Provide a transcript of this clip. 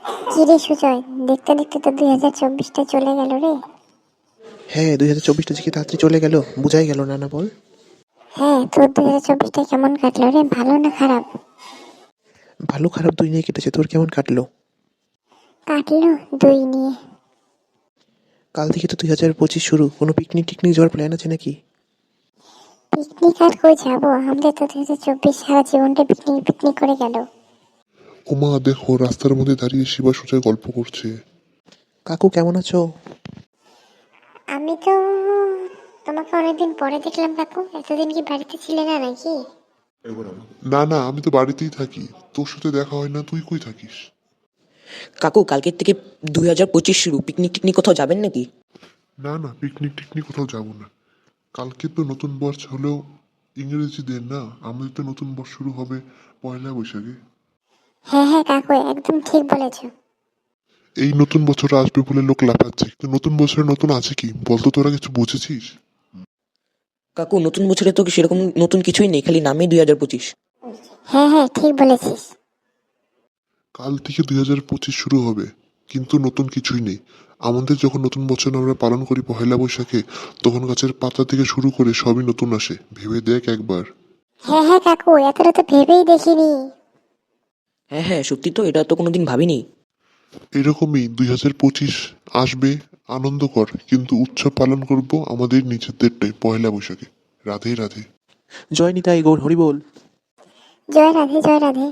কি রে সুজয়, দেখতে দেখতে তো 2024টা চলে গেল রে। হ্যাঁ, 2024টা যে কি তাড়াতাড়ি চলে গেল, বোঝাই গেল না। না বল। হ্যাঁ, তোর 2024টা কেমন কাটলো রে, ভালো না খারাপ? ভালো খারাপ দুই নিয়ে কেটেছে, তোর কেমন কাটলো? কাটলো দুই নিয়ে। কাল থেকে তো 2025 শুরু, কোনো পিকনিক টিকনিক যাওয়ার প্ল্যান আছে নাকি? পিকনিক আর কই যাবো, আমাদের তো 2024 সারা জীবনটা পিকনিক পিকনিক করে গেল। ওমা দেখো, রাস্তার মধ্যে দাঁড়িয়ে শিবা সোজা গল্প করছে। কাকু কেমন আছো? আমি তো তোমাকে অনেকদিন পরে দেখলাম কাকু, এতদিন কি বাড়িতে ছিলে না নাকি? না না, আমি তো বাড়িতেই থাকি। তোর সাথে দেখা হয় না, তুই কই থাকিস? কাকু কালকের থেকে 2025 শুরু, পিকনিক টিকনিক কোথাও যাবেন নাকি? না না, পিকনিক টিকনিক কোথাও যাবো না। কালকে তো নতুন বর্ষ হলেও ইংরেজিদের না, আমাদের তো নতুন বর্ষ শুরু হবে পয়লা বৈশাখে। হ্যাঁ হ্যাঁ কাকু, একদম ঠিক বলেছো। এই নতুন বছর আসবে বলে লোক লাফাচ্ছে, কিন্তু নতুন বছরে নতুন আছে কি বলতো, তোরা কিছু বুঝেছিস? কাকু নতুন বছরে তো সেরকম নতুন কিছুই নেই, খালি নামে 2025। হ্যাঁ হ্যাঁ ঠিক বলেছিস। কাল থেকে 2025 শুরু হবে, কিন্তু নতুন কিছুই নেই। আমাদের যখন নতুন বছর আমরা পালন করি পহেলা বৈশাখে, তখন গাছের পাতা থেকে শুরু করে সবই নতুন আসে, ভেবে দেখ একবার। হ্যাঁ হ্যাঁ কাকু, এতটা তো ভেবেই দেখিনি। হ্যাঁ হ্যাঁ সত্যি তো, এটা তো কোনোদিন ভাবিনি। এরকমই 2025 আসবে, আনন্দ কর, কিন্তু উৎসব পালন করব আমাদের নিজেদেরটাই পহেলা বৈশাখে। রাধে রাধে। জয় নিতাই গৌর হরিবোল। জয় রাধে জয় রাধে।